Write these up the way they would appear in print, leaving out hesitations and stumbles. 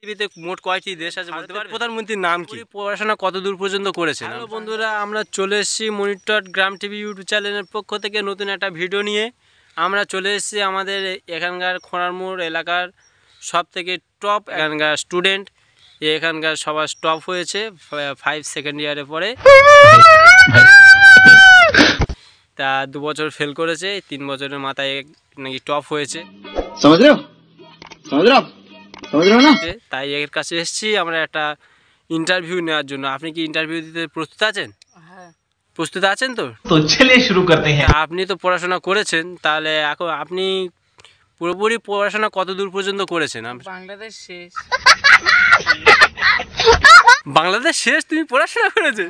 পৃথিবীতে মোট কয়টি দেশ আছে বলতে পারবেন? প্রধানমন্ত্রীর নাম কি? পড়াশোনা কত দূর পর্যন্ত করেছেন? হ্যালো বন্ধুরা, আমরা চলে এসেছি মনিটর গ্রাম টিভি ইউটিউব চ্যানেলের পক্ষ থেকে নতুন একটা ভিডিও নিয়ে। আমরা চলে এসেছি আমাদের এখানকার খোঁড়ারমোড় এলাকার সব থেকে টপ এখানকার স্টুডেন্ট। এখানকার সবার টপ হয়েছে 5 সেকেন্ড ইয়ারে পরে, তা 2 বছর ফেল করেছে, 3 বছরের মাথায় নাকি টপ হয়েছে। তাই এর কাছে এসেছি আমরা একটা ইন্টারভিউ নেওয়ার জন্য। আপনি কি ইন্টারভিউ দিতে প্রস্তুত আছেন? হ্যাঁ। প্রস্তুত আছেন তো? তো চলিয়ে শুরু করতে হ্যাঁ। আপনি তো পড়াশোনা করেছেন, তাহলে এখন আপনি পুরোপুরি পড়াশোনা কত দূর পর্যন্ত করেছেন? বাংলাদেশ শেষ। বাংলাদেশ শেষ? তুমি পড়াশোনা করেছেন?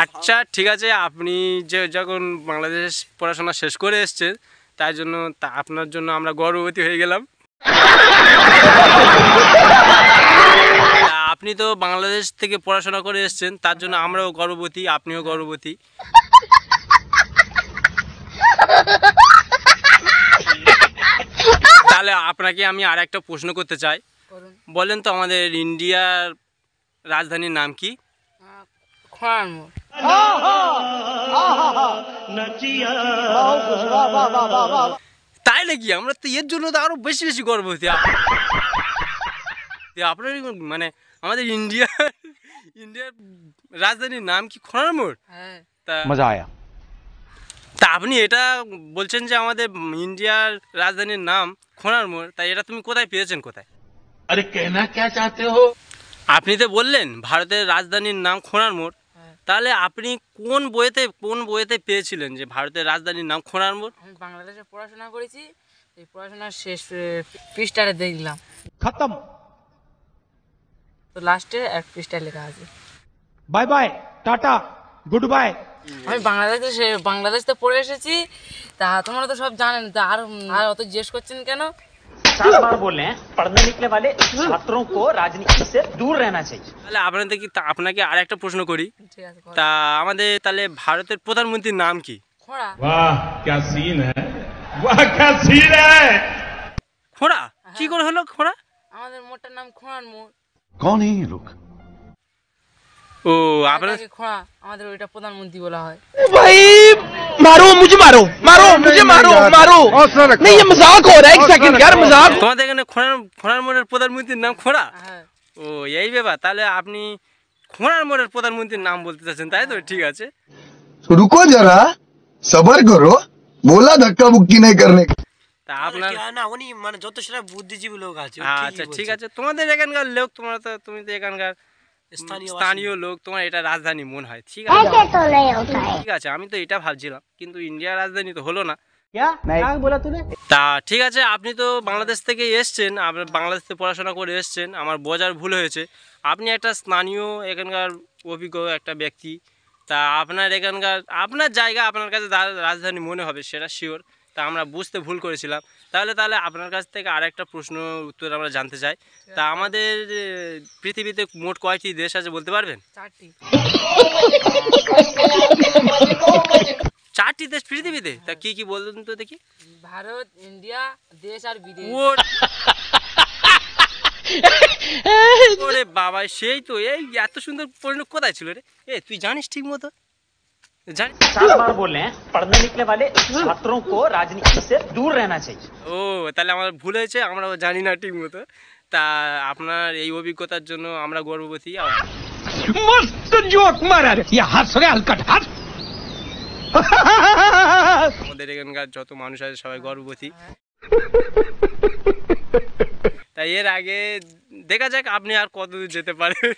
আচ্ছা ঠিক আছে, আপনি যে যখন বাংলাদেশ পড়াশোনা শেষ করে এসছেন তাই জন্য আপনার জন্য আমরা গর্ববতী হয়ে গেলাম। আপনি তো বাংলাদেশ থেকে পড়াশোনা করে এসছেন, তার জন্য আমরাও গর্ববতী, আপনিও গর্ববতী। তাহলে আপনাকে আমি আর একটা প্রশ্ন করতে চাই। বলেন তো আমাদের ইন্ডিয়ার রাজধানীর নাম কি? খোঁড়ারমোড়। তাই নাকি? আমরা তো এর জন্য তো আরো বেশি বেশি গর্ববতী। আপনার মানে আমাদের ইন্ডিয়ার রাজধানীর নাম কি খোঁড়ারমোড়? হ্যাঁ। তা মজা আয়া। তা আপনি এটা বলছেন যে আমাদের ইন্ডিয়ার রাজধানীর নাম খোঁড়ারমোড়, তাই এটা তুমি কোথায় পেয়েছেন? কোথায়? আরে কেনা কে চাতে হো? আপনি তো বললেন ভারতের রাজধানীর নাম খোঁড়ারমোড়, তাহলে আপনি কোন বইয়েতে পেয়েছিলেন যে ভারতের রাজধানীর নাম খোঁড়ারমোড়? আমি বাংলাদেশে পড়াশোনা করেছি, এই পড়াশোনার শেষ পৃষ্ঠাটা দেখলাম, খতম। তো লাস্টে এক পৃষ্ঠায় লেখা আছে bye bye, tata, good bye. আমি বাংলাদেশে পড়ে এসেছি, তা তোমরা তো সব জানেন, তা আর অত জিজ্ঞেস করছেন কেন? 7 बार बोल रहे हैं, पढ़ने निकले वाले छात्रों को राजनीति से दूर रहना चाहिए। তাহলে আপনাকে আর একটা প্রশ্ন করি। ঠিক আছে, তা আমাদের তাহলে ভারতের প্রধানমন্ত্রীর নাম কি? খোঁড়া। वाह क्या सीन है, वाह क्या सीन है। খোঁড়া? কি করে হলো খোঁড়া? আমাদের মোটার নাম খোঁড়ারমোড়। कौन है ये लोग? ও আপনার তাকে খোঁড়া, আমাদের ওইটা প্রধানমন্ত্রী বলা হয়। भाई मारो मुझे, मारो मारो मुझे, मारो मारो। नहीं ये मजाक हो रहा है, एक सेकंड यार, मजाक। তোমাদের এখানে খোঁড়ারমোড়ের প্রধানমন্ত্রীর নাম খোঁড়া? হ্যাঁ। ও এই ব্যাপার। তাহলে আপনি খোঁড়ারমোড়ের প্রধানমন্ত্রীর নাম বলতে চাচ্ছেন, তাই তো? ঠিক আছে, रुको जरा, सबर करो, बोला धक्का मुक्की नहीं करने का। তা আপনার না উনি মানে যত সেটা বুদ্ধিজীবী লোক আছে আচ্ছা ঠিক আছে, তোমাদের এখানকার লোক, তুমি তো এখানকার স্থানীয় লোক, তোমার এটা রাজধানী মনে হয়। ঠিক আছে ঠিক আছে, আমি তো এটা ভাবছিলাম, কিন্তু ইন্ডিয়ার রাজধানী তো হলো না। তা ঠিক আছে, আপনি তো বাংলাদেশ থেকে এসছেন, আপনি বাংলাদেশ থেকে পড়াশোনা করে এসছেন, আমার বোঝার ভুল হয়েছে। আপনি একটা স্থানীয় এখানকার অভিজ্ঞ একটা ব্যক্তি, তা আপনার জায়গা আপনার কাছে রাজধানী মনে হবে, সেটা শিওর। তা আমরা বুঝতে ভুল করেছিলাম। তাহলে আপনার কাছ থেকে আরেকটা প্রশ্ন উত্তর আমরা জানতে চাই। তা আমাদের পৃথিবীতে মোট কয়টি দেশ আছে বলতে পারবেন? 4টি। 4টি দেশ পৃথিবীতে? তা কি কি বলুন তো দেখি। ভারত, ইন্ডিয়া, দেশ আর বিদেশ। ওরে বাবা, সেই তো। এই এত সুন্দর প্রশ্ন কোথায় ছিল রে? তুই জানিস ঠিক মতো? 7 बार बोल रहे हैं, पढ़ने निकले वाले छात्रों को राजनीति से दूर रहना चाहिए। ও তাহলে আমার ভুল হয়েছে, আমরাও জানি না ঠিক মতো। তা আপনার এই অভিজ্ঞতার জন্য আমরা গর্ববতী। मस्त जोक मारा रे, ये हंस रे हलकट हंस। আমাদের এখানকার যত মানুষ আছে সবাই গর্ববতী। তাই এর আগে দেখা যাক আপনি আর কত দূর যেতে পারেন।